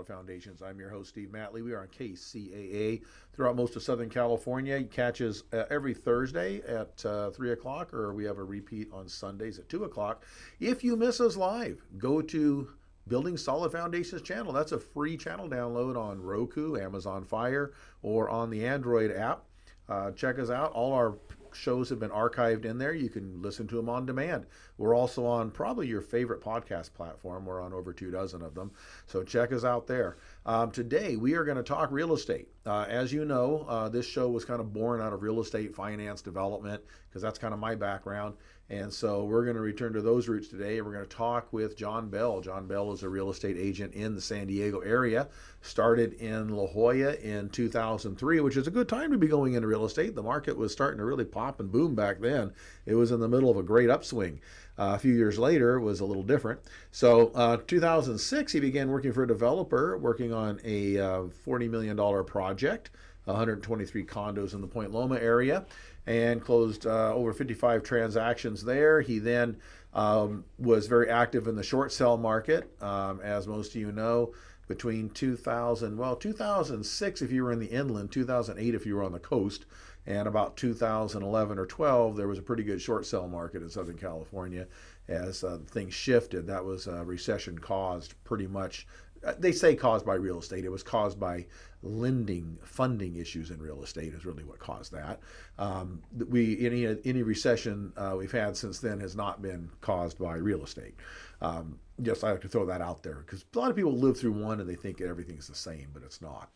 Foundations. I'm your host, Steve Matley. We are on KCAA throughout most of Southern California. You catch us every Thursday at 3 o'clock, or we have a repeat on Sundays at 2 o'clock. If you miss us live, go to Building Solid Foundations channel. That's a free channel download on Roku, Amazon Fire, or on the Android app. Check us out. All our shows have been archived in there. You can listen to them on demand. We're also on probably your favorite podcast platform. We're on over 24 of them. So check us out there. Today, we are going to talk real estate. As you know, this show was kind of born out of real estate finance development because that's kind of my background. And so we're going to return to those roots today. We're going to talk with John Bell. John Bell is a real estate agent in the San Diego area. Started in La Jolla in 2003, which is a good time to be going into real estate. The market was starting to really pop and boom back then. It was in the middle of a great upswing. A few years later, it was a little different. So 2006, he began working for a developer, working on a $40 million project, 123 condos in the Point Loma area, and closed over 55 transactions there. He then was very active in the short sale market. As most of you know, between 2006 if you were in the inland, 2008 if you were on the coast, and about 2011 or 12, there was a pretty good short sale market in Southern California as things shifted. That was recession caused pretty much. They say caused by real estate. It was caused by funding issues in real estate is really what caused that. Any recession we've had since then has not been caused by real estate. Just I have to throw that out there because a lot of people live through one and they think everything's the same, but it's not.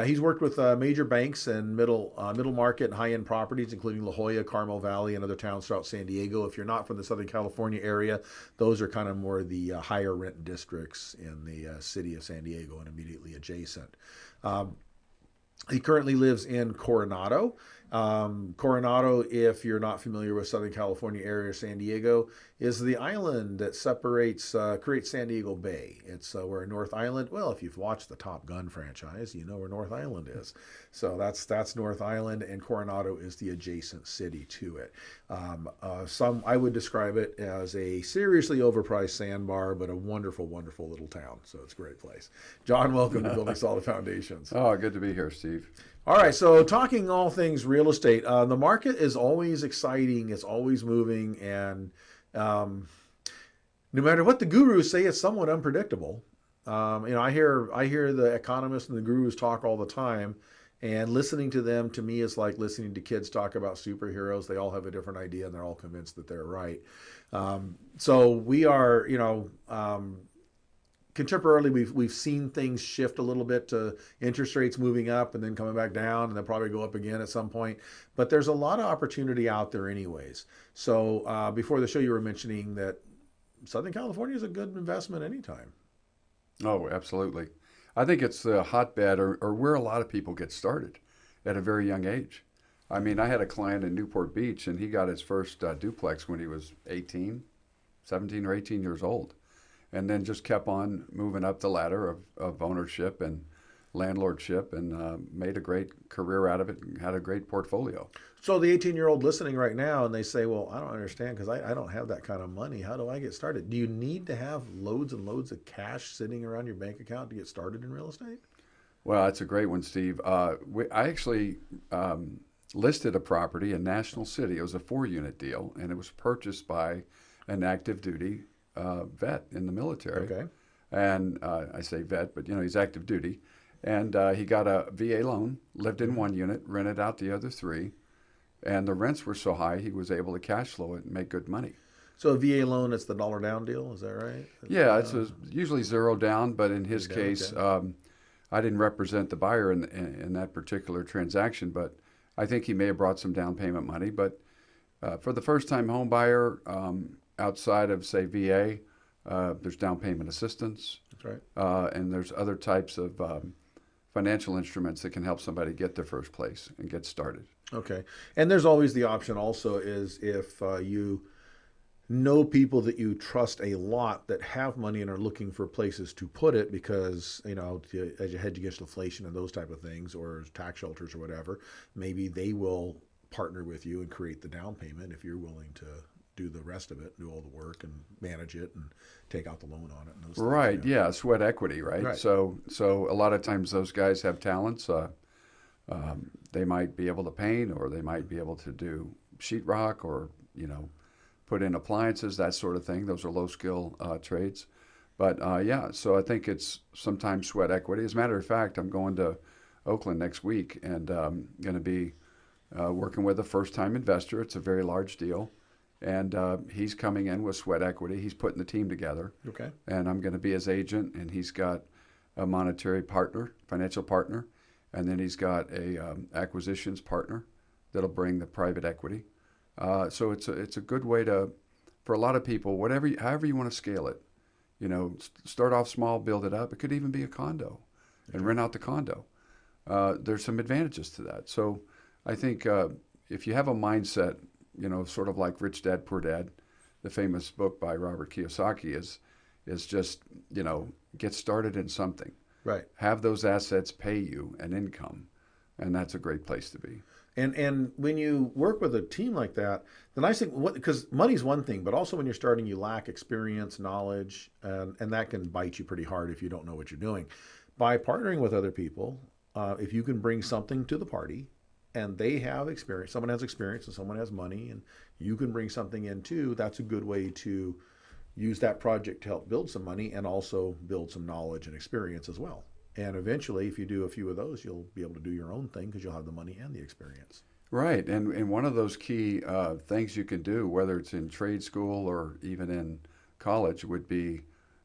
He's worked with major banks and middle market and high-end properties, including La Jolla, Carmel Valley, and other towns throughout San Diego. If you're not from the Southern California area, those are kind of more the higher rent districts in the city of San Diego and immediately adjacent. He currently lives in Coronado. Coronado, if you're not familiar with Southern California area, San Diego, is the island that creates San Diego Bay. It's where North Island, well, if you've watched the Top Gun franchise, you know where North Island is. So that's North Island, and Coronado is the adjacent city to it. I would describe it as a seriously overpriced sandbar, but a wonderful, wonderful little town. So it's a great place. John, welcome to Building Solid Foundations. Oh, good to be here, Steve. All right, so talking all things real estate, the market is always exciting, it's always moving, and no matter what the gurus say, it's somewhat unpredictable. I hear the economists and the gurus talk all the time, and listening to them to me is like listening to kids talk about superheroes. They all have a different idea, and they're all convinced that they're right. So we are, contemporarily, we've seen things shift a little bit to interest rates moving up and then coming back down, and they'll probably go up again at some point. But there's a lot of opportunity out there anyways. So before the show, you were mentioning that Southern California is a good investment anytime. Oh, absolutely. I think it's a hotbed or where a lot of people get started at a very young age. I mean, I had a client in Newport Beach, and he got his first duplex when he was 17 or 18 years old. And then just kept on moving up the ladder of ownership and landlordship and made a great career out of it and had a great portfolio. So the 18-year-old listening right now, and they say, well, I don't understand because I don't have that kind of money. How do I get started? Do you need to have loads and loads of cash sitting around your bank account to get started in real estate? Well, that's a great one, Steve. I actually listed a property in National City. It was a 4-unit deal, and it was purchased by an active duty vet in the military. Okay. And I say vet, but he's active duty. And he got a VA loan, lived in 1 unit, rented out the other 3. And the rents were so high, he was able to cash flow it and make good money. So a VA loan, it's the dollar down deal, is that right? Yeah, it's usually zero down, but in his case, I didn't represent the buyer in that particular transaction, but I think he may have brought some down payment money. But for the first-time home buyer, outside of, say, VA, there's down payment assistance. That's right. And there's other types of financial instruments that can help somebody get their first place and get started. Okay. And there's always the option also is if you know people that you trust a lot that have money and are looking for places to put it because, as you hedge against inflation and those type of things or tax shelters or whatever, maybe they will partner with you and create the down payment if you're willing to do the rest of it, do all the work and manage it and take out the loan on it and those Right. things. Yeah. Yeah. Sweat equity. Right. Right. So a lot of times those guys have talents. They might be able to paint, or they might be able to do sheetrock, or put in appliances, that sort of thing. Those are low skill trades. But yeah, so I think it's sometimes sweat equity. As a matter of fact, I'm going to Oakland next week, and going to be working with a first time investor. It's a very large deal. And he's coming in with sweat equity. He's putting the team together. Okay. And I'm going to be his agent, and he's got a monetary partner, financial partner, and then he's got a acquisitions partner that'll bring the private equity. So it's a good way for a lot of people, however you want to scale it. Start off small, build it up. It could even be a condo, and rent out the condo. There's some advantages to that. So I think if you have a mindset, sort of like Rich Dad Poor Dad, the famous book by Robert Kiyosaki, is just get started in something. Right. Have those assets pay you an income, and that's a great place to be. And when you work with a team like that, the nice thing, because money's one thing, but also when you're starting, you lack experience, knowledge, and that can bite you pretty hard if you don't know what you're doing. By partnering with other people, if you can bring something to the party, and they have experience, someone has experience and someone has money, and you can bring something in too, that's a good way to use that project to help build some money and also build some knowledge and experience as well. And eventually, if you do a few of those, you'll be able to do your own thing because you'll have the money and the experience. Right. And one of those key things you can do, whether it's in trade school or even in college,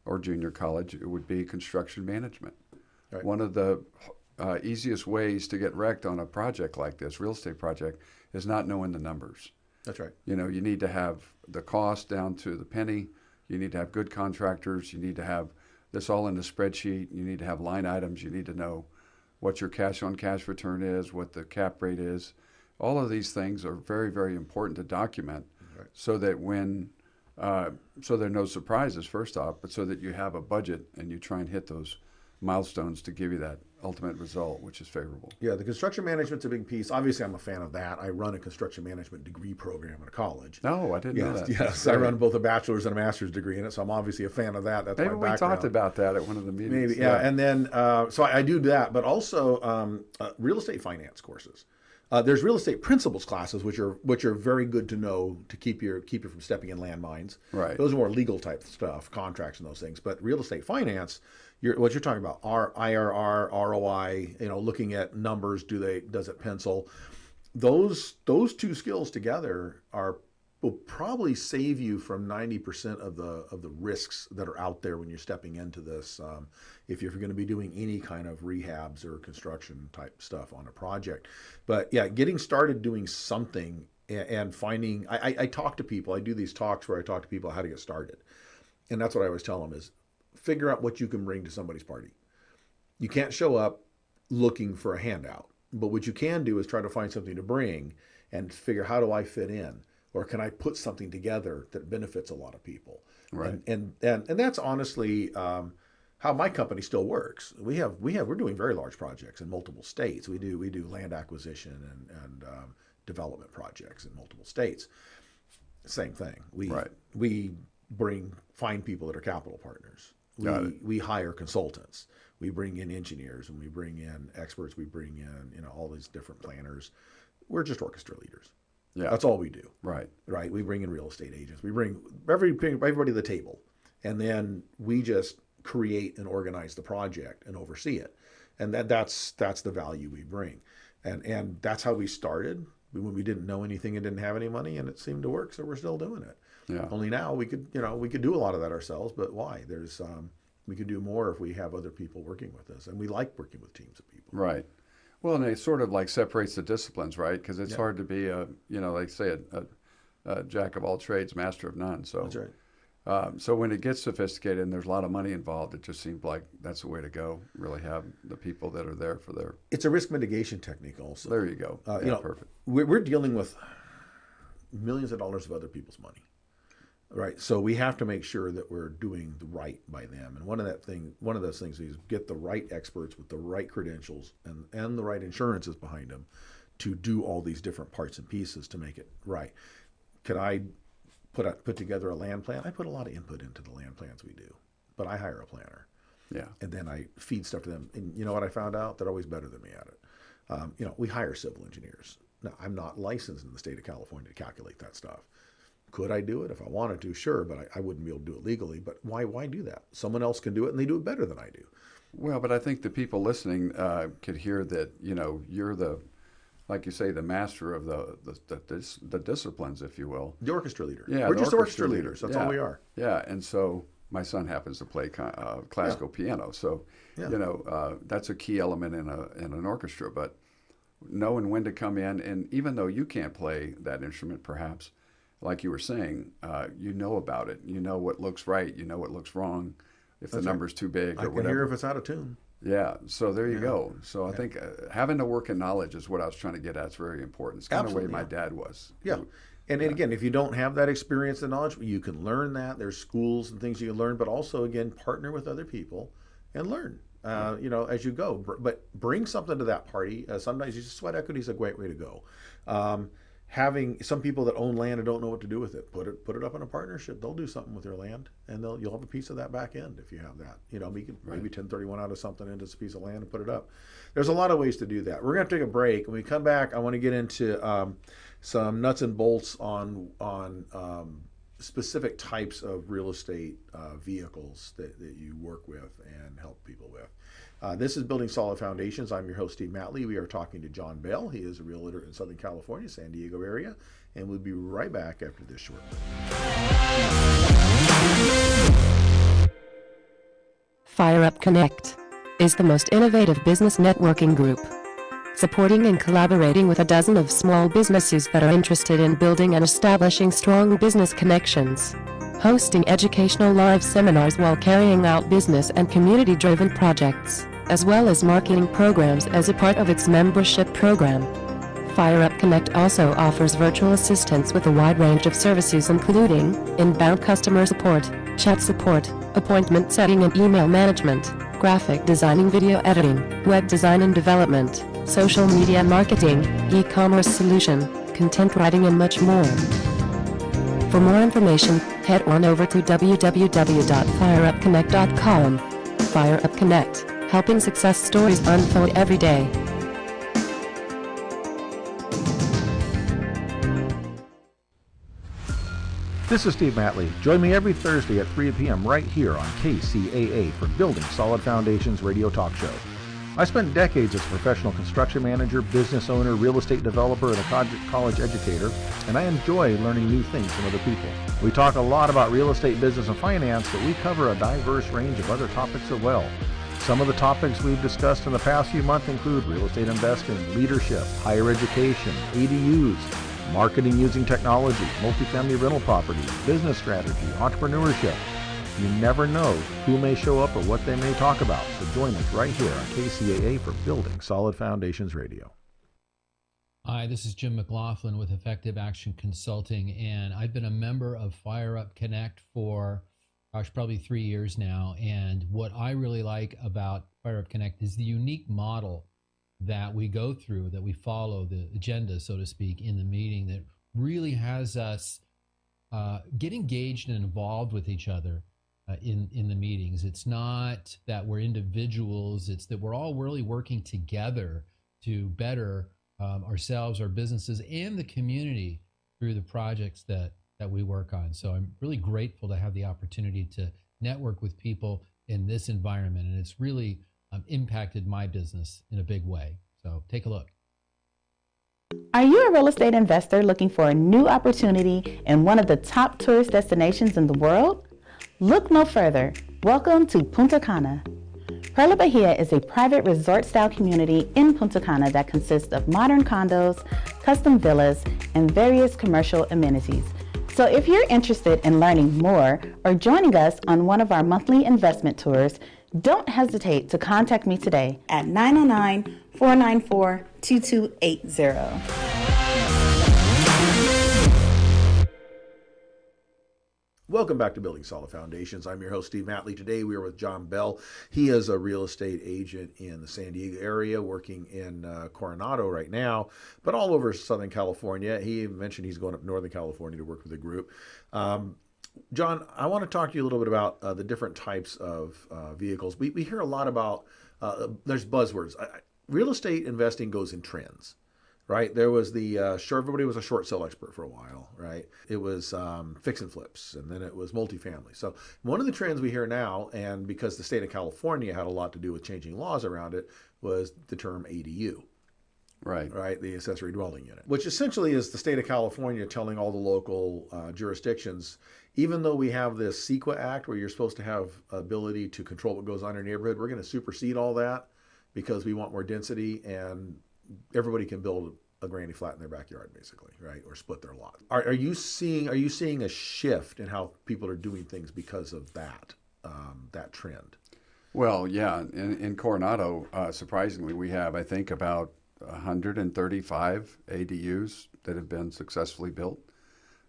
or junior college, it would be construction management. Right. One of the easiest ways to get wrecked on a project like this, real estate project, is not knowing the numbers. That's right. You need to have the cost down to the penny. You need to have good contractors. You need to have this all in the spreadsheet. You need to have line items. You need to know what your cash on cash return is, what the cap rate is. All of these things are very, very important to document, Right. so that so there are no surprises, first off, but so that you have a budget and you try and hit those milestones to give you that ultimate result, which is favorable. Yeah, the construction management's a big piece. Obviously, I'm a fan of that. I run a construction management degree program at a college. No, I didn't know that. Yes, I run both a bachelor's and a master's degree in it, so I'm obviously a fan of that. That's Maybe my we background. talked about that at one of the meetings. Maybe, yeah. And then, so I do that, but also real estate finance courses. There's real estate principles classes, which are very good to know to keep you from stepping in landmines. Right. Those are more legal type stuff, contracts and those things. But real estate finance, what you're talking about, IRR, ROI, looking at numbers, does it pencil? Those two skills together will probably save you from 90% of the risks that are out there when you're stepping into this. If you're going to be doing any kind of rehabs or construction type stuff on a project, but yeah, getting started doing something and finding. I talk to people. I do these talks where I talk to people how to get started, and that's what I always tell them is figure out what you can bring to somebody's party. You can't show up looking for a handout, but what you can do is try to find something to bring and figure, how do I fit in? Or can I put something together that benefits a lot of people? Right. And that's honestly how my company still works. We're doing very large projects in multiple states. We do land acquisition and development projects in multiple states. Same thing. We find people that are capital partners. We hire consultants. We bring in engineers, and we bring in experts. We bring in all these different planners. We're just orchestra leaders. Yeah. That's all we do. Right. Right. We bring in real estate agents. We bring everybody to the table, and then we just create and organize the project and oversee it. And that's the value we bring. And that's how we started when we didn't know anything and didn't have any money, and it seemed to work, so we're still doing it. Yeah. Only now we could do a lot of that ourselves, but why? We could do more if we have other people working with us, and we like working with teams of people. Right. Well, and it sort of like separates the disciplines, right? Because it's hard to be like say a jack of all trades, master of none. So That's right. So when it gets sophisticated and there's a lot of money involved, it just seems like that's the way to go. Really have the people that are there for their. It's a risk mitigation technique, also. There you go. Perfect. We're dealing with millions of dollars of other people's money. Right, so we have to make sure that we're doing the right by them, and one of those things is get the right experts with the right credentials and the right insurances behind them to do all these different parts and pieces to make it right. Can I put together a land plan. I put a lot of input into the land plans we do, but I hire a planner. Yeah. And then I feed stuff to them. And you know what I found out? They're always better than me at it. We hire civil engineers. Now, I'm not licensed in the state of California to calculate that stuff. Could I do it if I wanted to? Sure, but I wouldn't be able to do it legally. But why do that? Someone else can do it, and they do it better than I do. Well, but I think the people listening could hear that, you're the, like you say, the master of the disciplines, if you will. The orchestra leader. Yeah, We're just orchestra leaders. That's all we are. Yeah, and so my son happens to play classical piano, so that's a key element in an orchestra. But knowing when to come in, and even though you can't play that instrument, perhaps, like you were saying, you know about it. You know what looks right. You know what looks wrong. If the number's too big or whatever. I can hear if it's out of tune. Yeah, so there you go. So I think having the working knowledge is what I was trying to get at. It's very important. It's kind of the way my dad was. Yeah. And again, if you don't have that experience and knowledge, you can learn that. There's schools and things you can learn, but also, again, partner with other people and learn, as you go. But bring something to that party. Sometimes sweat equity is a great way to go. Having some people that own land and don't know what to do with it, put it up in a partnership. They'll do something with their land, and you'll have a piece of that back end if you have that. We can maybe 1031 out of something into a piece of land and put it up. There's a lot of ways to do that. We're going to take a break. When we come back, I want to get into some nuts and bolts on specific types of real estate vehicles that you work with and help people with. This is Building Solid Foundations. I'm your host, Steve Matley. We are talking to John Bell. He is a realtor in Southern California, San Diego area, and we'll be right back after this short break. Fire Up Connect is the most innovative business networking group, supporting and collaborating with a dozen of small businesses that are interested in building and establishing strong business connections, hosting educational live seminars while carrying out business and community-driven projects, as well as marketing programs as a part of its membership program. Fire Up Connect also offers virtual assistance with a wide range of services including inbound customer support, chat support, appointment setting and email management, graphic designing, video editing, web design and development, social media marketing, e-commerce solution, content writing and much more. For more information, head on over to www.fireupconnect.com. Fire Up Connect, helping success stories unfold every day. This is Steve Matley. Join me every Thursday at 3 p.m. right here on KCAA for Building Solid Foundations radio talk show. I spent decades as a professional construction manager, business owner, real estate developer, and a college educator, and I enjoy learning new things from other people. We talk a lot about real estate, business, and finance, but we cover a diverse range of other topics as well. Some of the topics we've discussed in the past few months include real estate investing, leadership, higher education, ADUs, marketing using technology, multifamily rental properties, business strategy, entrepreneurship. You never know who may show up or what they may talk about, so join us right here on KCAA for Building Solid Foundations Radio. Hi, this is Jim McLaughlin with Effective Action Consulting, and I've been a member of Fire Up Connect for, probably 3 years now. And what I really like about Fire Up Connect is the unique model that we go through, that we follow, the agenda, so to speak, in the meeting that really has us get engaged and involved with each other in the meetings. It's not that we're individuals, it's that we're all really working together to better ourselves, our businesses, and the community through the projects that we work on. So I'm really grateful to have the opportunity to network with people in this environment, and it's really impacted my business in a big way. So take a look. Are you a real estate investor looking for a new opportunity in one of the top tourist destinations in the world? Look no further. Welcome to Punta Cana. Perla Bahia is a private resort-style community in Punta Cana that consists of modern condos, custom villas, and various commercial amenities. So if you're interested in learning more or joining us on one of our monthly investment tours, don't hesitate to contact me today at 909-494-2280. Welcome back to Building Solid Foundations. I'm your host, Steve Matley. Today we are with John Bell. He is a real estate agent in the San Diego area, working in Coronado right now, but all over Southern California. He mentioned he's going up Northern California to work with a group. John, I want to talk to you a little bit about the different types of vehicles. We hear a lot about, there's buzzwords. Real estate investing goes in trends. Right, there was the everybody was a short sale expert for a while, right? It was fix and flips, and then it was multifamily. So one of the trends we hear now, and because the state of California had a lot to do with changing laws around it, was the term ADU. Right, the accessory dwelling unit, which essentially is the state of California telling all the local jurisdictions, even though we have this CEQA Act where you're supposed to have ability to control what goes on in your neighborhood, we're going to supersede all that because we want more density, and everybody can build a granny flat in their backyard, basically, right? Or split their lot. Are you seeing a shift in how people are doing things because of that trend? Well, yeah. In Coronado, surprisingly, we have, I think, about 135 ADUs that have been successfully built.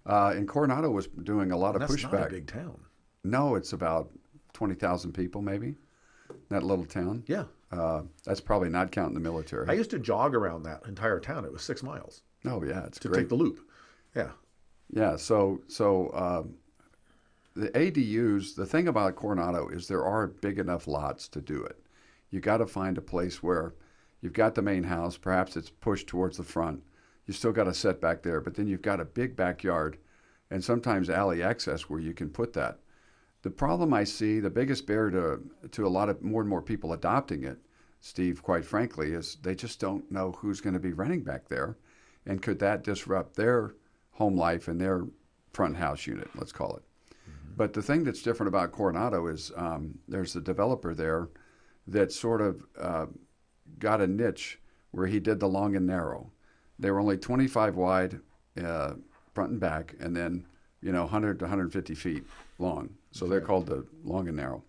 And Coronado was doing a lot of pushback. That's not a big town. No, it's about 20,000 people, maybe, that little town. Yeah. That's probably not counting the military. I used to jog around that entire town. It was 6 miles. Oh, yeah, it's to great. Take the loop. Yeah. Yeah, so the ADUs, the thing about Coronado is there are big enough lots to do it. You got to find a place where you've got the main house, perhaps it's pushed towards the front. You still got a setback there, but then you've got a big backyard and sometimes alley access where you can put that. The problem I see, the biggest barrier to a lot of more and more people adopting it, Steve, quite frankly, is they just don't know who's going to be renting back there. And could that disrupt their home life and their front house unit, let's call it. Mm-hmm. But the thing that's different about Coronado is there's a developer there that sort of got a niche where he did the long and narrow. They were only 25 wide front and back, and then 100 to 150 feet long. So they're called the long and narrow.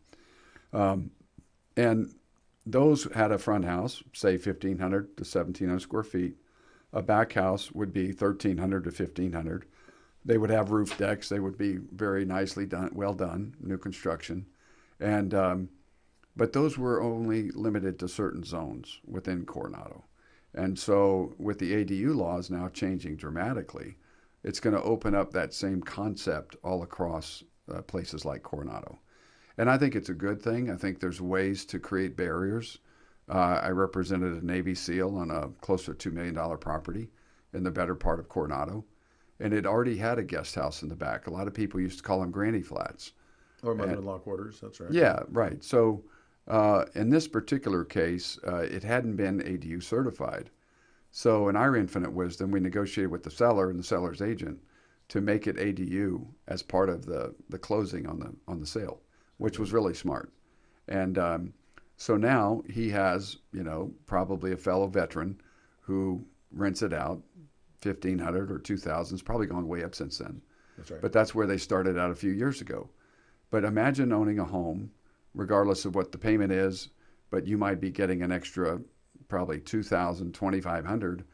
And those had a front house, say 1,500 to 1,700 square feet. A back house would be 1,300 to 1,500. They would have roof decks. They would be very nicely done, well done, new construction. And but those were only limited to certain zones within Coronado. And so with the ADU laws now changing dramatically, it's going to open up that same concept all across places like Coronado. And I think it's a good thing. I think there's ways to create barriers. I represented a Navy SEAL on a close to $2 million property in the better part of Coronado. And it already had a guest house in the back. A lot of people used to call them granny flats. Or mother-in-law quarters, that's right. Yeah, right. So in this particular case, it hadn't been ADU certified. So in our infinite wisdom, we negotiated with the seller and the seller's agent to make it ADU as part of the closing on the sale, which was really smart. And so now he has, probably a fellow veteran who rents it out, 1,500 or 2,000. It's probably gone way up since then. That's right. But that's where they started out a few years ago. But imagine owning a home, regardless of what the payment is, but you might be getting an extra probably 2,000, 2,500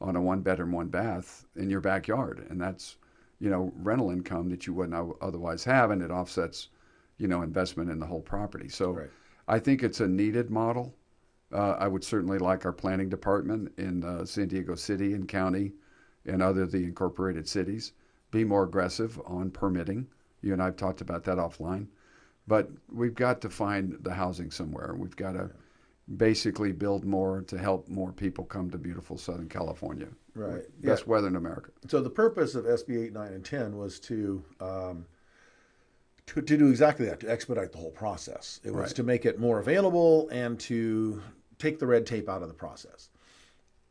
on a one bedroom, one bath in your backyard. And that's, rental income that you wouldn't otherwise have, and it offsets, investment in the whole property. So right. I think it's a needed model. I would certainly like our planning department in San Diego City and County and the incorporated cities be more aggressive on permitting. You and I have talked about that offline. But we've got to find the housing somewhere. We've got to basically build more to help more people come to beautiful Southern California. Right. Best weather in America. So the purpose of SB 8, 9, and 10 was to do exactly that, to expedite the whole process. It was right. to make it more available and to take the red tape out of the process.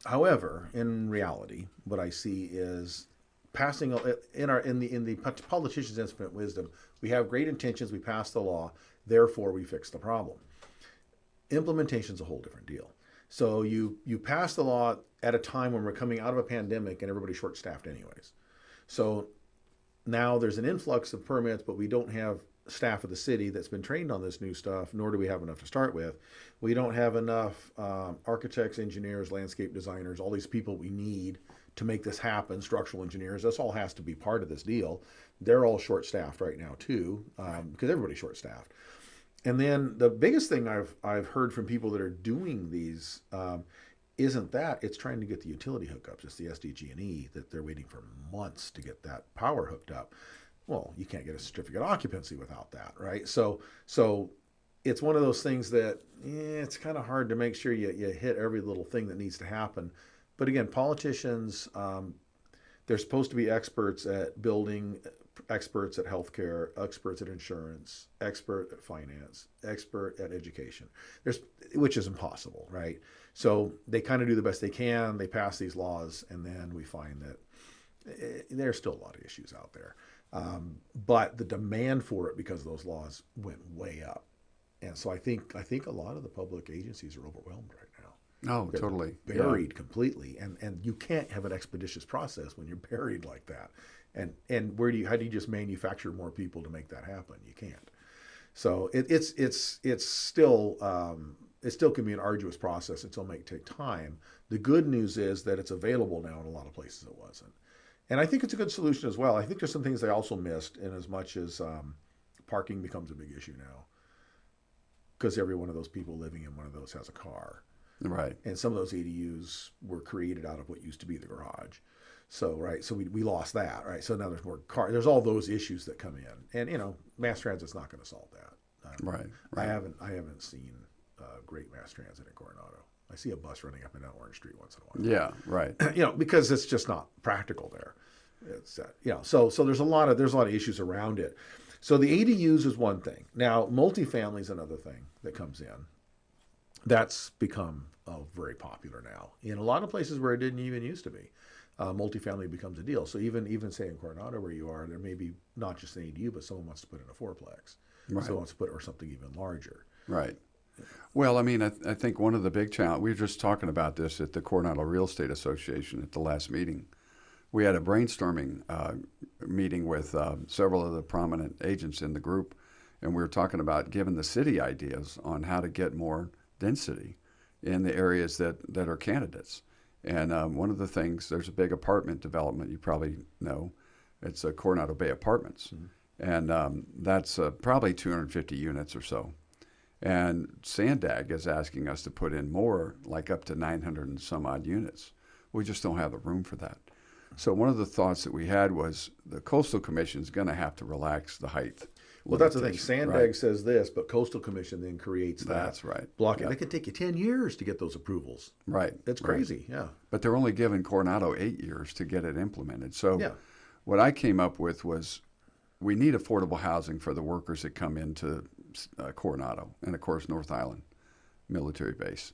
However, in reality, what I see is passing in the politicians' infinite wisdom, we have great intentions, we pass the law, therefore we fix the problem. Implementation is a whole different deal. So you pass the law at a time when we're coming out of a pandemic and everybody's short-staffed anyways. So now there's an influx of permits, but we don't have staff of the city that's been trained on this new stuff, nor do we have enough to start with. We don't have enough architects, engineers, landscape designers, all these people we need to make this happen, structural engineers. This all has to be part of this deal. they're all short-staffed right now too, because everybody's short-staffed. And then the biggest thing I've heard from people that are doing these isn't that, it's trying to get the utility hookups. It's the SDG&E that they're waiting for months to get that power hooked up. Well, you can't get a certificate of occupancy without that, right? So it's one of those things that it's kind of hard to make sure you hit every little thing that needs to happen. But again, politicians, they're supposed to be experts at building, experts at healthcare, experts at insurance, expert at finance, expert at education. Which is impossible, right? So they kind of do the best they can. They pass these laws, and then we find that there's still a lot of issues out there. But the demand for it because of those laws went way up. And so I think a lot of the public agencies are overwhelmed right now. Oh, They're totally. buried completely. And you can't have an expeditious process when you're buried like that. And how do you just manufacture more people to make that happen? You can't. So it's still can be an arduous process. It still may take time. The good news is that it's available now in a lot of places it wasn't. And I think it's a good solution as well. I think there's some things they also missed in as much as parking becomes a big issue now, because every one of those people living in one of those has a car. Right. And some of those ADUs were created out of what used to be the garage. So, right, so we lost that, right? So now there's more cars. There's all those issues that come in. And, mass transit's not going to solve that. Right. I haven't seen great mass transit in Coronado. I see a bus running up and down Orange Street once in a while. Yeah, right. Because it's just not practical there. It's so there's a lot of issues around it. So the ADUs is one thing. Now, multifamily is another thing that comes in. That's become very popular now in a lot of places where it didn't even used to be. Multifamily becomes a deal. So even say in Coronado where you are, there may be not just an ADU, but someone wants to put in a fourplex. Right. Someone wants to put or something even larger. Right. Well, I mean, I think one of the big challenges, we were just talking about this at the Coronado Real Estate Association at the last meeting. We had a brainstorming meeting with several of the prominent agents in the group, and we were talking about giving the city ideas on how to get more density in the areas that are candidates. And one of the things, there's a big apartment development you probably know. It's Coronado Bay Apartments. Mm-hmm. And that's probably 250 units or so. And Sandag is asking us to put in more, like up to 900 and some odd units. We just don't have the room for that. So one of the thoughts that we had was the Coastal Commission is going to have to relax the height. Well, that's the thing. Sandag right. says this, but Coastal Commission then creates that. That's right. Block it. Yep. It could take you 10 years to get those approvals. Right. That's crazy, right. Yeah. But they're only giving Coronado 8 years to get it implemented. So yeah. What I came up with was we need affordable housing for the workers that come into Coronado and, of course, North Island military base.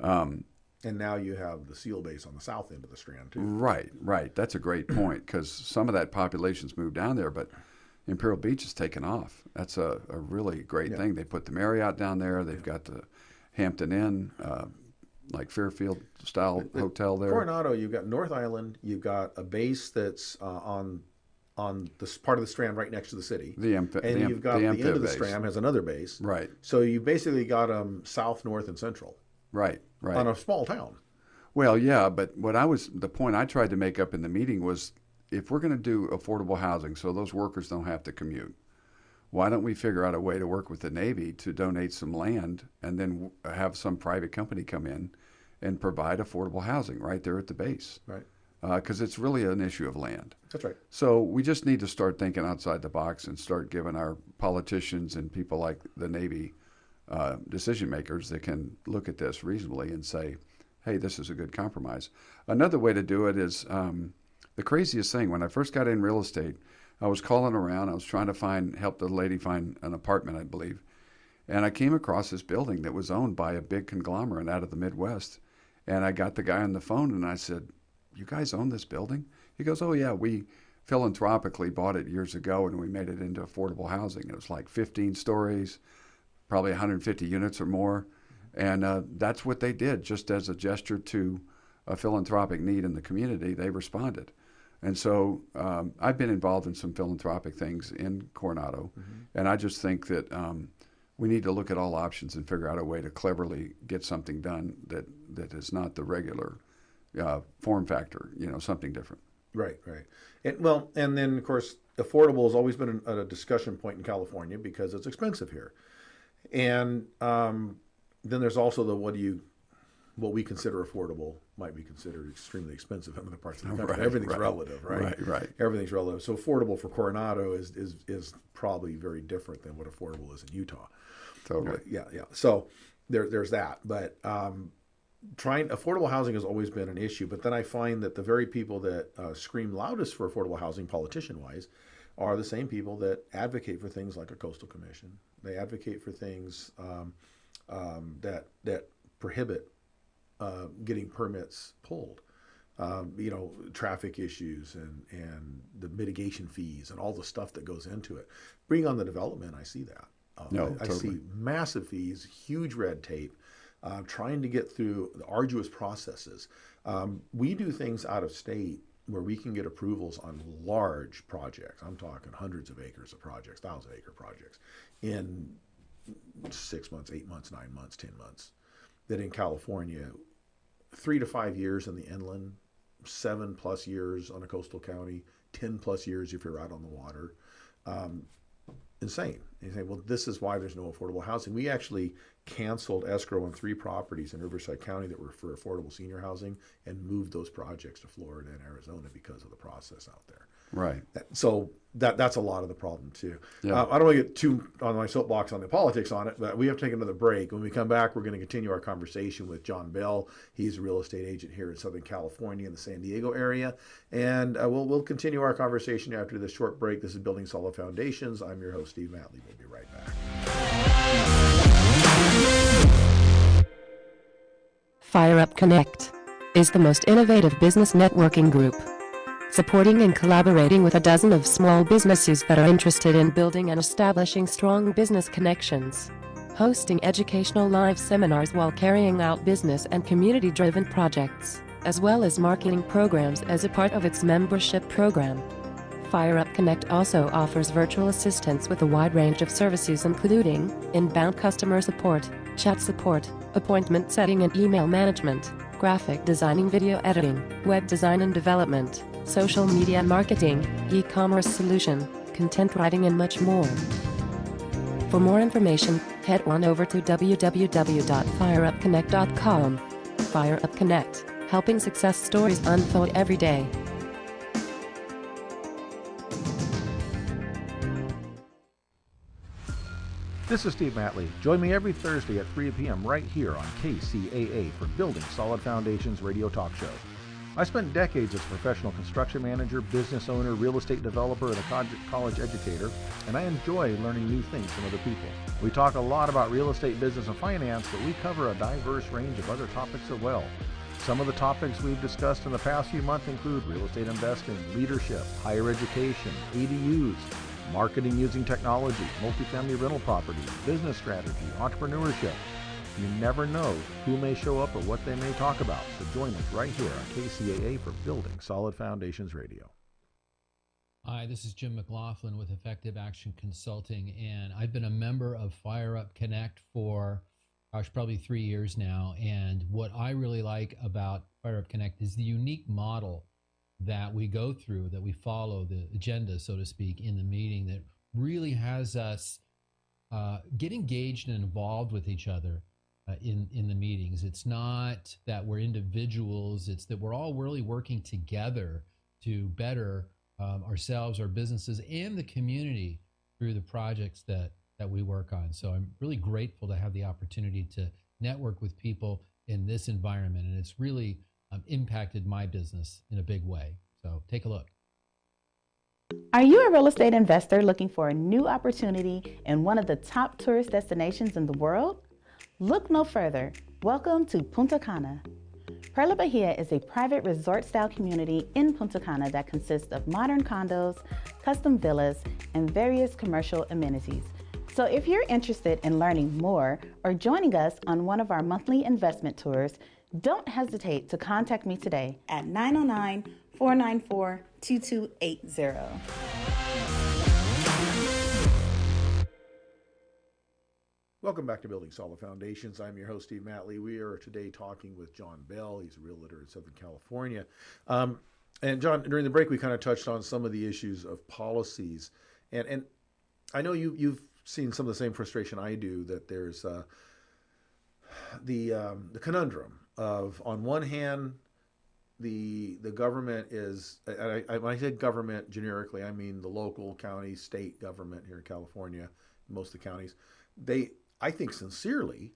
And now you have the SEAL base on the south end of the Strand, too. Right. That's a great point because some of that population's moved down there, but Imperial Beach has taken off. That's a really great thing. They put the Marriott down there. They've got the Hampton Inn, like Fairfield-style hotel there. Coronado, you've got North Island. You've got a base that's on this part of the Strand right next to the city. You've got the end of the Strand has another base. Right. So you basically got them south, north, and central. Right. On a small town. Well, yeah, but the point I tried to make up in the meeting was if we're going to do affordable housing so those workers don't have to commute, why don't we figure out a way to work with the Navy to donate some land and then have some private company come in and provide affordable housing right there at the base? Right. Because it's really an issue of land. That's right. So we just need to start thinking outside the box and start giving our politicians and people like the Navy decision makers that can look at this reasonably and say, hey, this is a good compromise. Another way to do it is the craziest thing. When I first got in real estate, I was calling around. I was trying to help the lady find an apartment, I believe. And I came across this building that was owned by a big conglomerate out of the Midwest. And I got the guy on the phone and I said, you guys own this building? He goes, oh, yeah, we philanthropically bought it years ago and we made it into affordable housing. It was like 15 stories, probably 150 units or more. And that's what they did, just as a gesture to a philanthropic need in the community. They responded. And so I've been involved in some philanthropic things in Coronado. Mm-hmm. And I just think that we need to look at all options and figure out a way to cleverly get something done that is not the regular form factor, something different. Right. And then, of course, affordable has always been a discussion point in California because it's expensive here. And then there's also the what we consider affordable might be considered extremely expensive in other parts of the country. Everything's relative, right? Right. Everything's relative. So affordable for Coronado is probably very different than what affordable is in Utah. Totally. Yeah. So there's that. But affordable housing has always been an issue. But then I find that the very people that scream loudest for affordable housing, politician-wise, are the same people that advocate for things like a coastal commission. They advocate for things that prohibit getting permits pulled. Traffic issues and the mitigation fees and all the stuff that goes into it. Bring on the development, I see that. I see massive fees, huge red tape, trying to get through the arduous processes. We do things out of state where we can get approvals on large projects. I'm talking hundreds of acres of projects, 1,000-acre projects, in 6 months, 8 months, 9 months, 10 months. That in California, 3 to 5 years in the inland, 7+ years on a coastal county, 10+ years if you're out on the water. Insane. And you say, well, this is why there's no affordable housing. We actually canceled escrow on 3 properties in Riverside County that were for affordable senior housing and moved those projects to Florida and Arizona because of the process out there. Right. So that's a lot of the problem too. Yeah. I don't want to get too on my soapbox on the politics on it, but we have to take another break. When we come back, we're going to continue our conversation with John Bell. He's a real estate agent here in Southern California in the San Diego area. And we'll continue our conversation after this short break. This is Building Solid Foundations. I'm your host, Steve Matley. We'll be right back. Fire Up Connect is the most innovative business networking group, supporting and collaborating with a dozen of small businesses that are interested in building and establishing strong business connections, hosting educational live seminars while carrying out business and community-driven projects, as well as marketing programs as a part of its membership program. Fire Up Connect also offers virtual assistance with a wide range of services including inbound customer support, chat support, appointment setting and email management, graphic designing, video editing, web design and development, social media marketing, e-commerce solution, content writing and much more. For more information, head on over to www.fireupconnect.com. Fire Up Connect, helping success stories unfold every day. This is Steve Matley. Join me every Thursday at 3 p.m. right here on KCAA for Building Solid Foundations radio talk show. I spent decades as a professional construction manager, business owner, real estate developer, and a college educator, and I enjoy learning new things from other people. We talk a lot about real estate, business, and finance, but we cover a diverse range of other topics as well. Some of the topics we've discussed in the past few months include real estate investing, leadership, higher education, ADUs, marketing using technology, multifamily rental property, business strategy, entrepreneurship. You never know who may show up or what they may talk about. So join us right here on KCAA for Building Solid Foundations Radio. Hi, this is Jim McLaughlin with Effective Action Consulting, and I've been a member of Fire Up Connect for, probably 3 years now. And what I really like about Fire Up Connect is the unique model that we go through, that we follow, the agenda, so to speak, in the meeting that really has us get engaged and involved with each other in the meetings. It's not that we're individuals, it's that we're all really working together to better ourselves, our businesses, and the community through the projects that we work on. So I'm really grateful to have the opportunity to network with people in this environment, and it's really impacted my business in a big way. So take a look. Are you a real estate investor looking for a new opportunity in one of the top tourist destinations in the world? Look no further. Welcome to Punta Cana. Perla Bahia is a private resort-style community in Punta Cana that consists of modern condos, custom villas, and various commercial amenities. So if you're interested in learning more or joining us on one of our monthly investment tours, don't hesitate to contact me today at 909-494-2280. Welcome back to Building Solid Foundations. I'm your host, Steve Matley. We are today talking with John Bell. He's a realtor in Southern California. And John, during the break, we kind of touched on some of the issues of policies, and I know you've seen some of the same frustration I do. That there's the conundrum of, on one hand, the government is, when I say government generically, I mean the local, county, state government here in California, most of the counties, they, I think sincerely,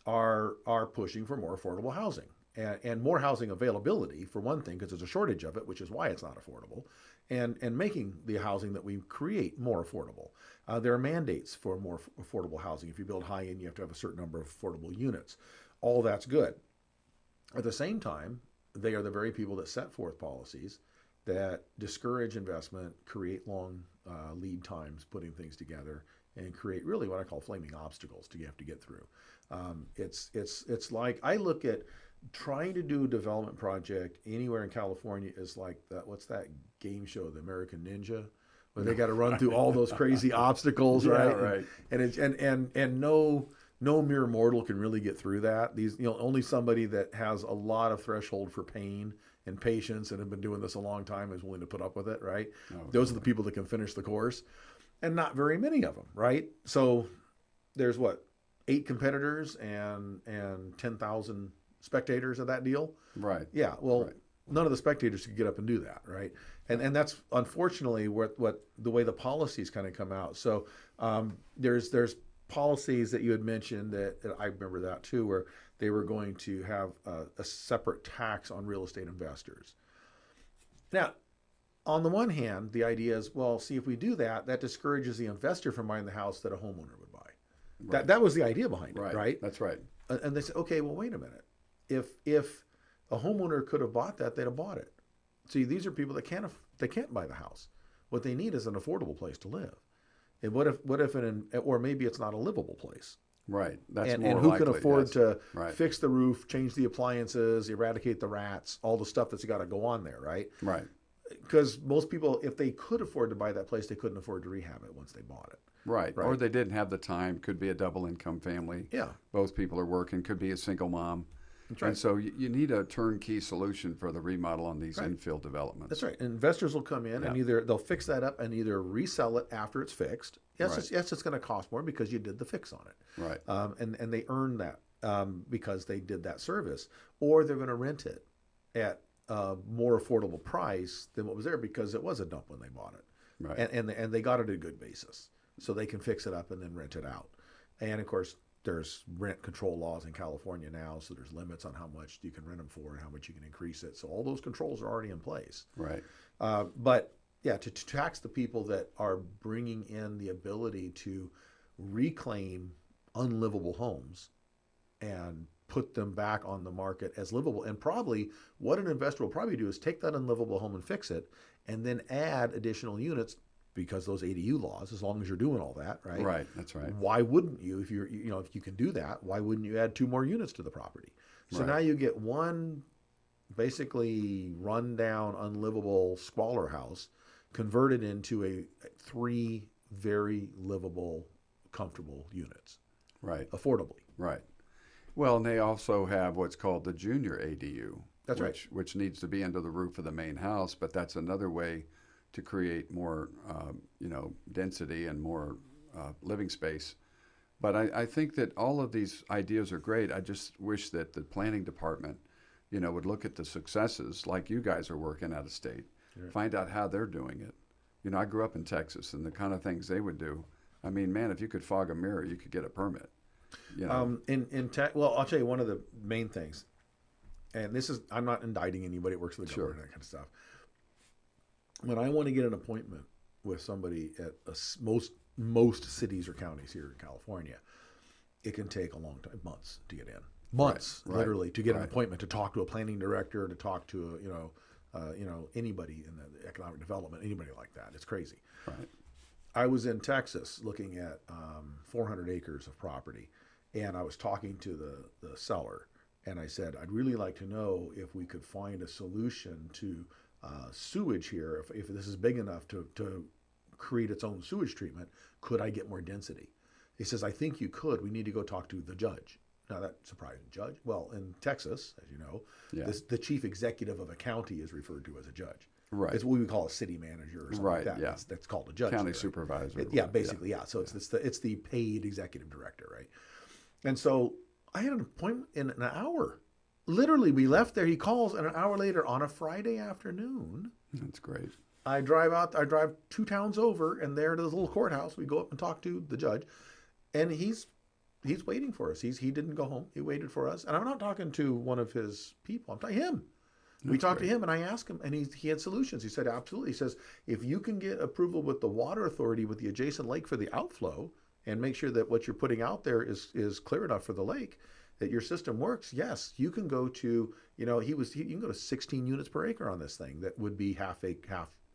are pushing for more affordable housing and more housing availability, for one thing, because there's a shortage of it, which is why it's not affordable, and making the housing that we create more affordable. There are mandates for more affordable housing. If you build high end, you have to have a certain number of affordable units. All that's good. At the same time, they are the very people that set forth policies that discourage investment, create long lead times putting things together, and create really what I call flaming obstacles to have to get through. It's like, I look at trying to do a development project anywhere in California is like that. What's that game show, The American Ninja, where they got to run through all those crazy obstacles, right? Yeah, right. And no mere mortal can really get through that. These, only somebody that has a lot of threshold for pain and patience and have been doing this a long time is willing to put up with it, right? Oh, Those are the people that can finish the course, and not very many of them, right? So there's what, 8 competitors and 10,000 spectators of that deal. Right. Yeah. Well, Right. none of the spectators could get up and do that, right? And that's unfortunately what the way the policies kind of come out. So there's policies that you had mentioned that I remember that too, where they were going to have a separate tax on real estate investors. Now, on the one hand, the idea is, well, see, if we do that, that discourages the investor from buying the house that a homeowner would buy. Right. That was the idea behind it, Right. right? That's right. And they said, okay, well, wait a minute. If a homeowner could have bought that, they'd have bought it. See, these are people that can't buy the house. What they need is an affordable place to live. And what if or maybe it's not a livable place. Right. That's and more who likely, can afford yes. to Right. fix the roof, change the appliances, eradicate the rats, all the stuff that's got to go on there, right? Right. Because most people, if they could afford to buy that place, they couldn't afford to rehab it once they bought it. Right. Right. Or they didn't have the time. Could be a double income family. Yeah. Both people are working. Could be a single mom. That's right. And so you need a turnkey solution for the remodel on these Right. infill developments. That's right. Investors will come in and Yeah. either they'll fix that up and either resell it after it's fixed. Yes, Right. it's going to cost more because you did the fix on it. Right. And they earn that because they did that service, or they're going to rent it at a more affordable price than what was there because it was a dump when they bought it. Right. And they got it at a good basis, so they can fix it up and then rent it out. And of course, there's rent control laws in California now, so there's limits on how much you can rent them for and how much you can increase it. So all those controls are already in place. Right. But yeah, to tax the people that are bringing in the ability to reclaim unlivable homes and put them back on the market as livable. And probably what an investor will probably do is take that unlivable home and fix it, and then add additional units, because those ADU laws, as long as you're doing all that, right? Right. That's right. Why wouldn't you, if if you can do that, why wouldn't you add 2 more units to the property? So Right. now you get one basically rundown, unlivable squalor house converted into 3 very livable, comfortable units, Right. affordably. Right. Well, and they also have what's called the junior ADU. That's right. Which needs to be under the roof of the main house, but that's another way to create more, density and more living space. But I think that all of these ideas are great. I just wish that the planning department, would look at the successes like you guys are working out of state, find out how they're doing it. I grew up in Texas, and the kind of things they would do. I mean, man, if you could fog a mirror, you could get a permit. Well, I'll tell you one of the main things, and this is, I'm not indicting anybody that works for the government, that kind of stuff. When I want to get an appointment with somebody at most cities or counties here in California, it can take a long time, months to get in. Months, Right. literally, to get an Right. appointment, to talk to a planning director, to talk to anybody in the economic development, anybody like that. It's crazy. Right. I was in Texas looking at 400 acres of property, and I was talking to the seller, and I said, I'd really like to know if we could find a solution to sewage here. If this is big enough to create its own sewage treatment, could I get more density? He says, I think you could. We need to go talk to the judge. Now that surprised the judge. Well, in Texas, as you know, Yeah. the chief executive of a county is referred to as a judge. Right. It's what we would call a city manager or something Right, like that. yeah. That's called a judge. County there, right? supervisor. Yeah, basically, yeah. So it's the paid executive director, right? And so I had an appointment in an hour. Literally, we left there. He calls, and an hour later on a Friday afternoon, That's great. I drive 2 towns over, and there to this little courthouse. We go up and talk to the judge, and he's waiting for us. He didn't go home. He waited for us, and I'm not talking to one of his people. I'm talking to him. We talked to him, and I asked him, and he had solutions. He said, absolutely. He says, if you can get approval with the water authority with the adjacent lake for the outflow, and make sure that what you're putting out there is clear enough for the lake, that your system works, yes, you can go to, you can go to 16 units per acre on this thing. That would be half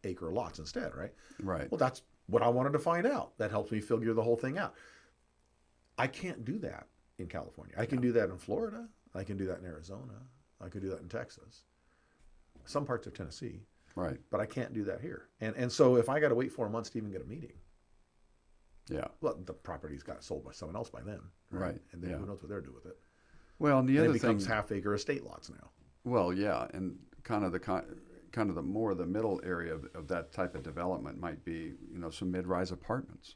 acre lots instead, right? Right. Well, that's what I wanted to find out. That helps me figure the whole thing out. I can't do that in California. I can do that in Florida. I can do that in Arizona. I could do that in Texas. Some parts of Tennessee. Right. But I can't do that here. And so if I got to wait 4 months to even get a meeting, Yeah. well, the property's got sold by someone else by then. Right. And then Yeah. who knows what they're doing with it. Well, and the And other it becomes thing, half-acre estate lots now. well, yeah, and kind of the more the middle area of that type of development might be, some mid-rise apartments,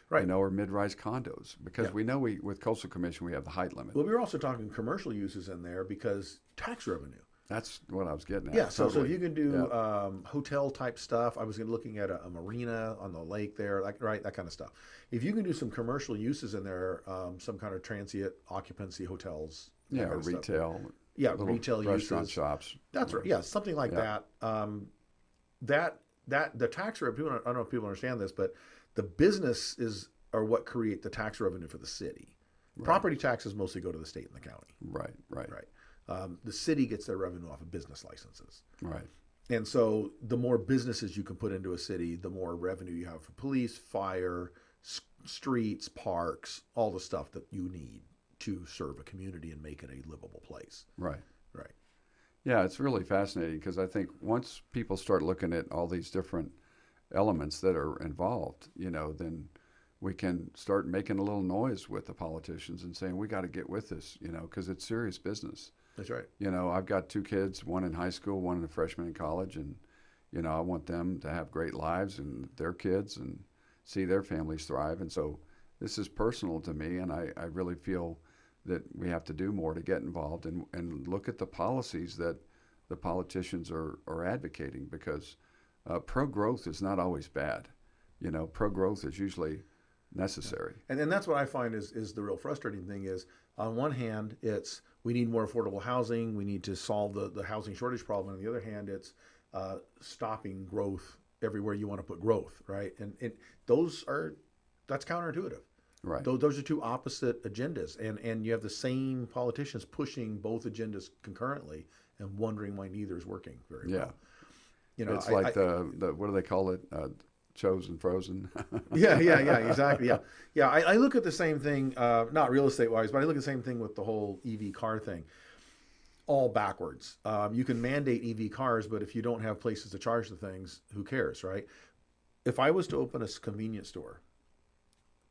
Right. or mid-rise condos, because Yeah. we know with Coastal Commission we have the height limit. Well, we were also talking commercial uses in there because tax revenue. That's what I was getting at. Yeah, so if Totally. you can do Yeah. hotel type stuff, I was looking at a marina on the lake there, that kind of stuff. If you can do some commercial uses in there, some kind of transient occupancy hotels, that Yeah, kind or of stuff. retail. Yeah, little retail restaurant uses. shops. That's right. Yeah, something like Yeah. that. That the tax revenue. I don't know if people understand this, but the businesses are what create the tax revenue for the city. Right. Property taxes mostly go to the state and the county. Right. Right. The city gets their revenue off of business licenses. Right. And so the more businesses you can put into a city, the more revenue you have for police, fire, streets, parks, all the stuff that you need to serve a community and make it a livable place. Right. Right. Yeah, it's really fascinating because I think once people start looking at all these different elements that are involved, then we can start making a little noise with the politicians and saying we got to get with this, because it's serious business. That's right. I've got 2 kids, one in high school, one in a freshman in college, and I want them to have great lives and their kids and see their families thrive. And so this is personal to me, and I really feel that we have to do more to get involved and look at the policies that the politicians are advocating, because pro-growth is not always bad. Pro-growth is usually necessary. And that's what I find is the real frustrating thing is, on one hand, it's we need more affordable housing. We need to solve the housing shortage problem. On the other hand, it's stopping growth everywhere you want to put growth, right? And that's counterintuitive. Right. Those are 2 opposite agendas, and you have the same politicians pushing both agendas concurrently and wondering why neither is working very well. It's like the what do they call it? Chosen frozen. yeah, exactly. Yeah. I look at the same thing, not real estate wise, but I look at the same thing with the whole EV car thing. All backwards. You can mandate EV cars, but if you don't have places to charge the things, who cares, right? If I was to open a convenience store,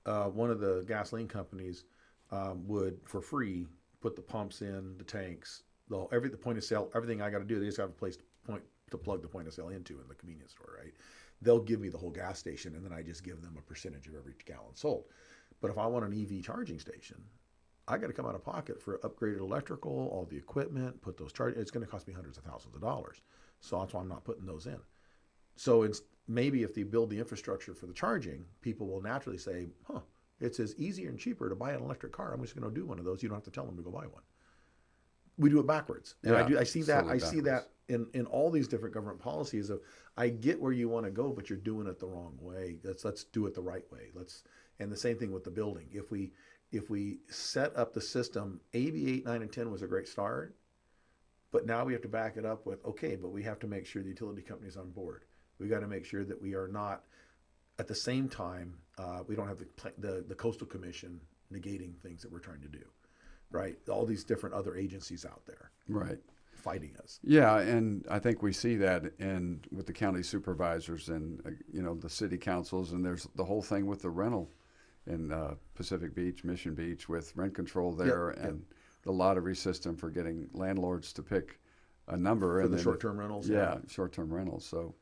one of the gasoline companies would, for free, put the pumps in, the tanks, the point of sale, everything I got to do. They just have a place to plug the point of sale into in the convenience store, right? They'll give me the whole gas station, and then I just give them a percentage of every gallon sold. But if I want an EV charging station, I got to come out of pocket for upgraded electrical, all the equipment, put those charges. It's going to cost me hundreds of thousands of dollars. So that's why I'm not putting those in. So maybe if they build the infrastructure for the charging, people will naturally say, it's as easier and cheaper to buy an electric car. I'm just going to do one of those. You don't have to tell them to go buy one. We do it backwards. And Yeah, I see that. totally I see that backwards. in all these different government policies of, I get where you want to go, but you're doing it the wrong way. Let's do it the right way. And the same thing with the building. If we set up the system, AB 8, 9, and 10 was a great start, but now we have to back it up with, okay, but we have to make sure the utility company's on board. We got to make sure that we are not, at the same time, we don't have the Coastal Commission negating things that we're trying to do, right? All these different other agencies out there, Right. fighting us. Yeah, and I think we see that with the county supervisors and the city councils, and there's the whole thing with the rental in Pacific Beach, Mission Beach, with rent control there and the lottery system for getting landlords to pick a number. For and the then short-term rentals? Yeah, short-term rentals. So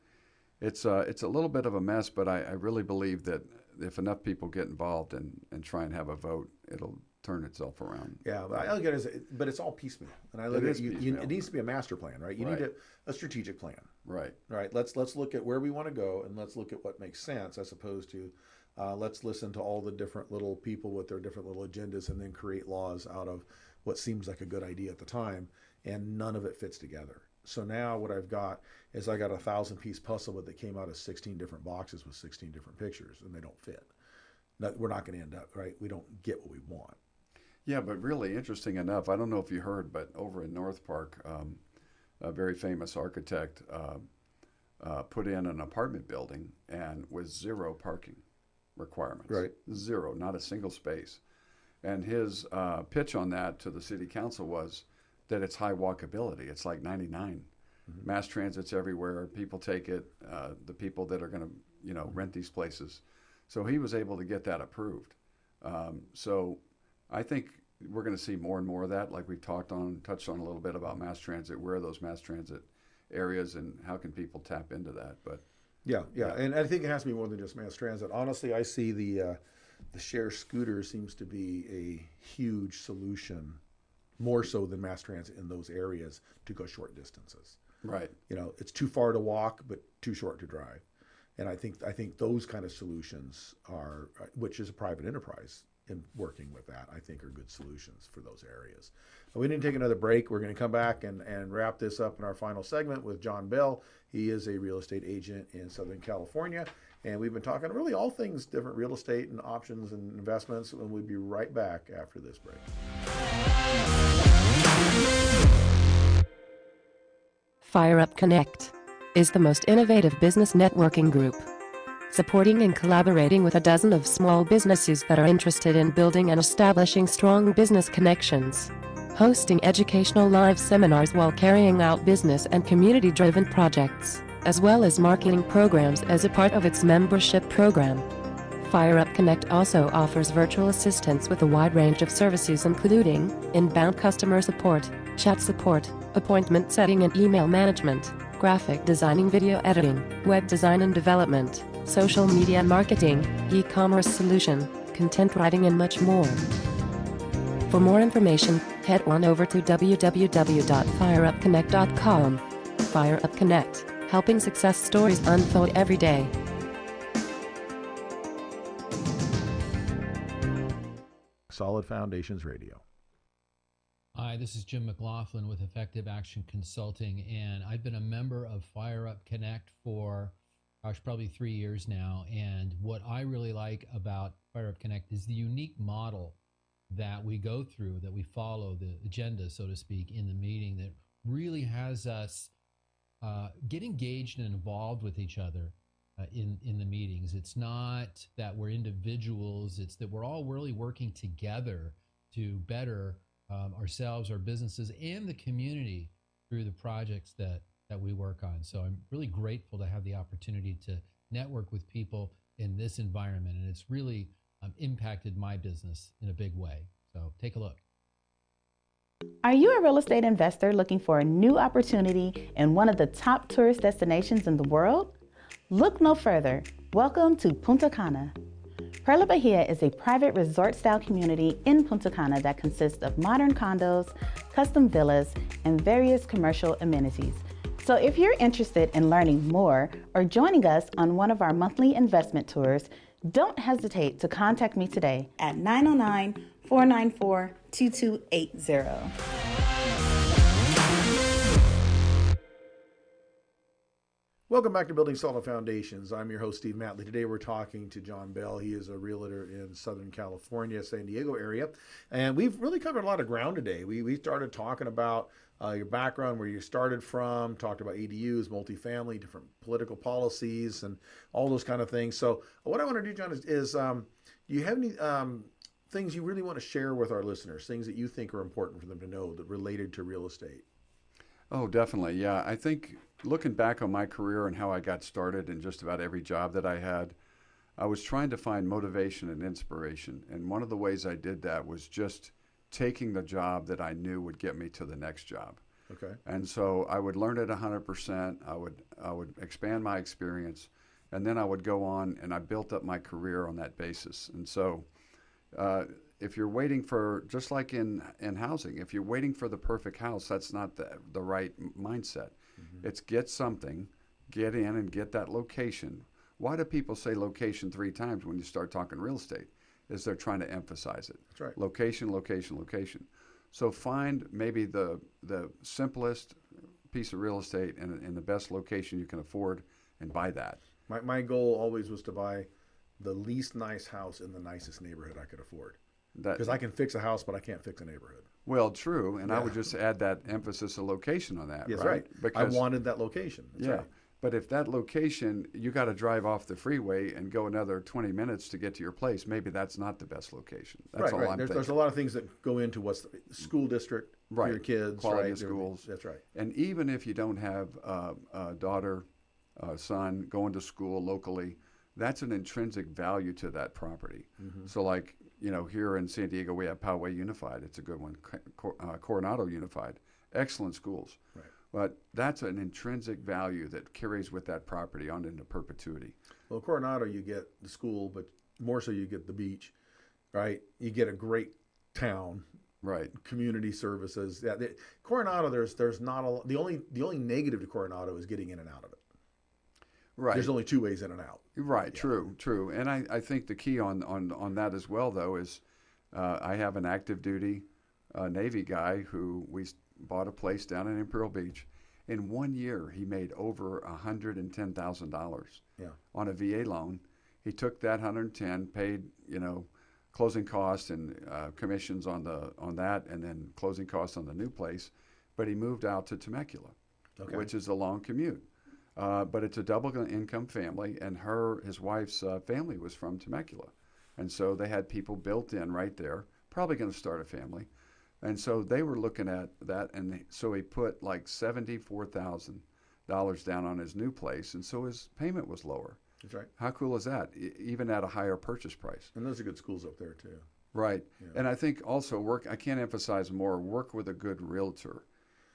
it's a little bit of a mess, but I really believe that if enough people get involved and try and have a vote, it'll turn itself around. Yeah, but I look at it as, but it's all piecemeal. And I look at it needs to be a master plan, right? You need a strategic plan. Right. Right. Let's look at where we want to go, and let's look at what makes sense, as opposed to let's listen to all the different little people with their different little agendas, and then create laws out of what seems like a good idea at the time, and none of it fits together. So now what I've got is I got a 1,000-piece puzzle that came out of 16 different boxes with 16 different pictures, and they don't fit. We're not going to end up right. We don't get what we want. Yeah, but really interesting enough, I don't know if you heard, but over in North Park, a very famous architect put in an apartment building and with zero parking requirements. Right. Zero, not a single space. And his pitch on that to the city council was that it's high walkability. It's like 99. Mm-hmm. Mass transit's everywhere. People take it. The people that are going to, rent these places. So he was able to get that approved. So I think we're going to see more and more of that, like we've touched on a little bit about mass transit. Where are those mass transit areas, and how can people tap into that? But yeah, and I think it has to be more than just mass transit. Honestly, I see the share scooter seems to be a huge solution, more so than mass transit in those areas, to go short distances. Right. It's too far to walk, but too short to drive. And I think those kind of solutions are, which is a private enterprise in working with that, I think are good solutions for those areas. We need to take another break. We're going to come back and wrap this up in our final segment with John Bell. He is a real estate agent in Southern California. And we've been talking really all things different real estate and options and investments. And we'll be right back after this break. FireUp Connect is the most innovative business networking group, supporting and collaborating with a dozen of small businesses that are interested in building and establishing strong business connections, hosting educational live seminars while carrying out business and community-driven projects, as well as marketing programs as a part of its membership program. FireUp Connect also offers virtual assistance with a wide range of services, including inbound customer support, chat support, appointment setting and email management, graphic designing, video editing, web design and development, social media marketing, e-commerce solution, content writing, and much more. For more information, head on over to www.fireupconnect.com. FireUp Connect, helping success stories unfold every day. Solid Foundations Radio. Hi, this is Jim McLaughlin with Effective Action Consulting, and I've been a member of FireUp Connect for, probably 3 years now. And what I really like about FireUp Connect is the unique model that we go through, that we follow, the agenda, so to speak, in the meeting, that really has us get engaged and involved with each other in the meetings. It's not that we're individuals, it's that we're all really working together to better ourselves, our businesses, and the community through the projects that we work on. So I'm really grateful to have the opportunity to network with people in this environment, and it's really impacted my business in a big way. So take a look. Are you a real estate investor looking for a new opportunity in one of the top tourist destinations in the world? Look no further. Welcome to Punta Cana. Perla Bahia is a private resort-style community in Punta Cana that consists of modern condos, custom villas, and various commercial amenities. So if you're interested in learning more or joining us on one of our monthly investment tours, don't hesitate to contact me today at 909-494-2280. Welcome back to Building Solid Foundations. I'm your host, Steve Matley. Today we're talking to John Bell. He is a realtor in Southern California, San Diego area. And we've really covered a lot of ground today. We started talking about your background, where you started from, talked about ADUs, multifamily, different political policies, and all those kind of things. So what I want to do, John, is do you have any things you really want to share with our listeners, things that you think are important for them to know that related to real estate? Oh, definitely. Yeah. I think looking back on my career and how I got started in just about every job that I had, I was trying to find motivation and inspiration. And one of the ways I did that was just taking the job that I knew would get me to the next job. Okay. And so I would learn it 100%. I would expand my experience, and then I would go on, and I built up my career on that basis. And so if you're waiting for, just like in housing, if you're waiting for the perfect house, that's not the right mindset. Mm-hmm. It's get something, get in and get that location. Why do people say location 3 times when you start talking real estate? Is they're trying to emphasize it. That's right. Location, location, location. So find maybe the simplest piece of real estate in the best location you can afford and buy that. My goal always was to buy the least nice house in the nicest neighborhood I could afford. Because I can fix a house, but I can't fix a neighborhood. Well, true, and I would just add that emphasis of location on that. Yes, right. Because I wanted that location. That's right. But if that location, you got to drive off the freeway and go another 20 minutes to get to your place, maybe that's not the best location. That's all I'm thinking. There's a lot of things that go into what's the school district for your kids. Quality of schools. That's right. And even if you don't have a daughter, son going to school locally, that's an intrinsic value to that property. Mm-hmm. So like, here in San Diego, we have Poway Unified. It's a good one. Coronado Unified. Excellent schools. Right. But that's an intrinsic value that carries with that property on into perpetuity. Well, Coronado, you get the school, but more so you get the beach, right? You get a great town, right? Community services. Yeah, Coronado. There's not a the only negative to Coronado is getting in and out of it. Right. There's only 2 ways in and out. Right. Yeah. True. And I think the key on that as well, though, is I have an active duty Navy guy who we bought a place down in Imperial Beach. In 1 year, he made over $110,000 on a VA loan. He took that 110, paid closing costs and commissions on that, and then closing costs on the new place. But he moved out to Temecula, which is a long commute. But it's a double income family, and his wife's family was from Temecula, and so they had people built in right there, probably going to start a family. And so they were looking at that, and so he put like $74,000 down on his new place, and so his payment was lower. That's right. How cool is that? Even at a higher purchase price. And those are good schools up there too. Right. Yeah. And I think also I can't emphasize more, work with a good realtor.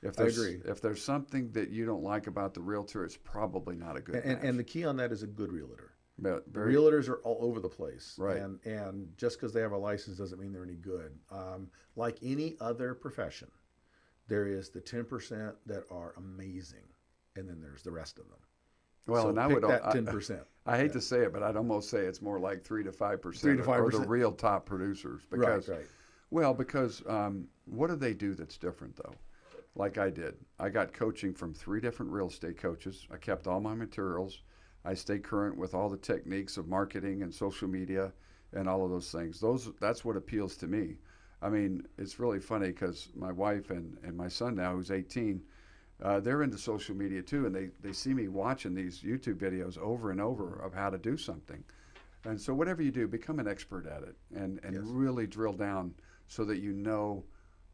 I agree. If there's something that you don't like about the realtor, it's probably not a good match. And the key on that is a good realtor. Very, realtors are all over the place, right? And just because they have a license doesn't mean they're any good. Like any other profession, there is the 10% that are amazing, and then there's the rest of them. Well, so and I pick would that 10%. I hate to say it, but I'd almost say it's more like 3 to 5%. 3 to 5% are the real top producers. Because, right. Well, because what do they do that's different though? Like I did, I got coaching from 3 different real estate coaches. I kept all my materials. I stay current with all the techniques of marketing and social media and all of those things. That's what appeals to me. I mean, it's really funny because my wife and my son now, who's 18, they're into social media too, and they see me watching these YouTube videos over and over of how to do something. And so whatever you do, become an expert at it and really drill down so that you know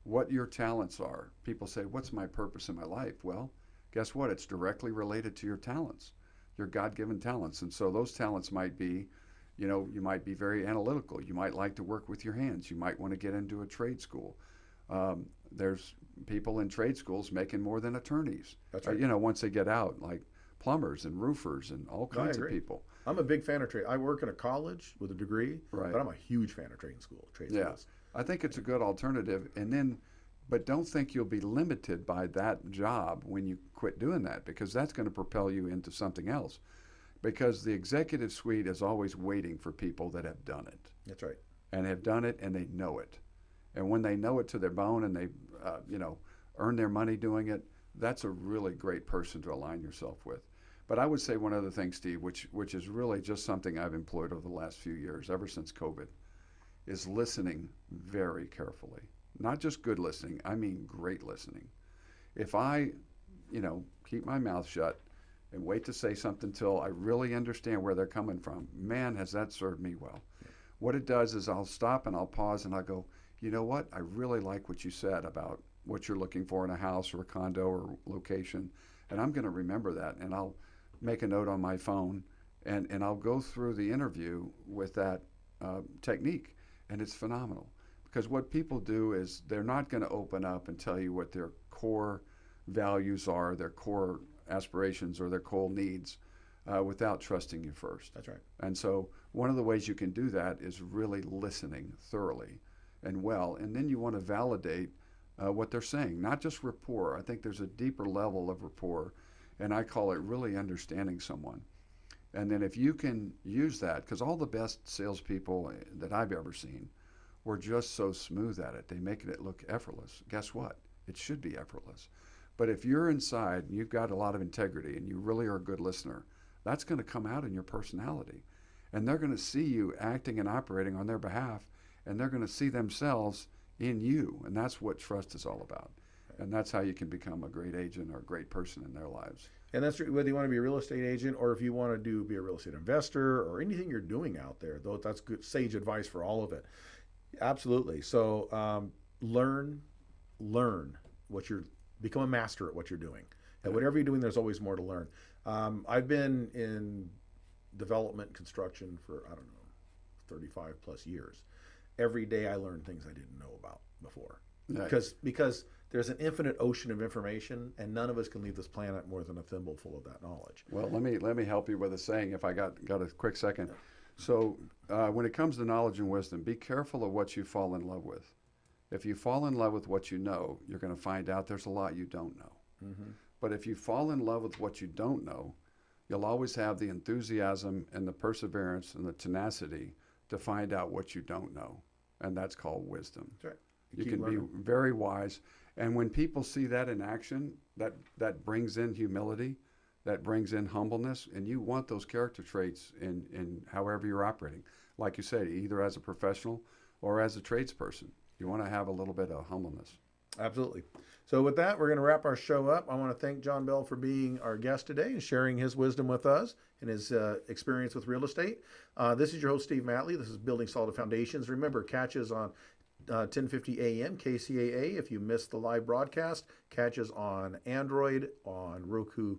what your talents are. People say, what's my purpose in my life? Well, guess what? It's directly related to your talents. Your God-given talents. And so those talents might be, you might be very analytical. You might like to work with your hands. You might want to get into a trade school. There's people in trade schools making more than attorneys. That's right. Once they get out, like plumbers and roofers and all kinds of people. I'm a big fan of trade. I work in a college with a degree, right, but I'm a huge fan of trade schools. I think it's a good alternative. But don't think you'll be limited by that job when you quit doing that, because that's going to propel you into something else. Because the executive suite is always waiting for people that have done it. That's right. And have done it, and they know it. And when they know it to their bone, and they, earn their money doing it, that's a really great person to align yourself with. But I would say one other thing, Steve, which is really just something I've employed over the last few years, ever since COVID, is listening very carefully. Not just good listening, I mean great listening. If I, keep my mouth shut and wait to say something till I really understand where they're coming from, man, has that served me well. What it does is I'll stop and I'll pause and I'll go, you know what? I really like what you said about what you're looking for in a house or a condo or location, and I'm going to remember that, and I'll make a note on my phone And I'll go through the interview with that technique, and it's phenomenal. Because what people do is they're not going to open up and tell you what their core values are, their core aspirations, or their core needs without trusting you first. That's right. And so one of the ways you can do that is really listening thoroughly and well. And then you want to validate what they're saying, not just rapport. I think there's a deeper level of rapport, and I call it really understanding someone. And then if you can use that, because all the best salespeople that I've ever seen were just so smooth at it. They make it look effortless. Guess what? It should be effortless. But if you're inside and you've got a lot of integrity and you really are a good listener, that's going to come out in your personality. And they're going to see you acting and operating on their behalf, and they're going to see themselves in you. And that's what trust is all about. And that's how you can become a great agent or a great person in their lives. And that's whether you want to be a real estate agent or if you want to be a real estate investor or anything you're doing out there. Though that's good sage advice for all of it. Absolutely. So learn become a master at what you're doing. And whatever you're doing, there's always more to learn. I've been in development construction for, 35 plus years. Every day I learn things I didn't know about before. Nice. Because there's an infinite ocean of information, and none of us can leave this planet more than a thimble full of that knowledge. Well, let me help you with a saying if I got a quick second. So when it comes to knowledge and wisdom, be careful of what you fall in love with. If you fall in love with what you know, you're going to find out there's a lot you don't know. Mm-hmm. But if you fall in love with what you don't know, you'll always have the enthusiasm and the perseverance and the tenacity to find out what you don't know. And that's called wisdom. That's right. You can be very wise. And when people see that in action, that brings in humility, that brings in humbleness, and you want those character traits in however you're operating. Like you said, either as a professional or as a tradesperson. You want to have a little bit of humbleness. Absolutely. So with that, we're going to wrap our show up. I want to thank John Bell for being our guest today and sharing his wisdom with us and his experience with real estate. This is your host, Steve Matley. This is Building Solid Foundations. Remember, catches on 10:50 a.m. KCAA. If you missed the live broadcast, catches on Android, on Roku,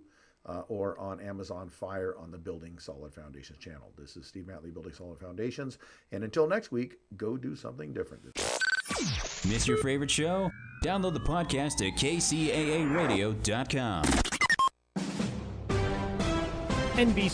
or on Amazon Fire on the Building Solid Foundations channel. This is Steve Matley, Building Solid Foundations. And until next week, go do something different. Miss your favorite show? Download the podcast at kcaaradio.com. NBC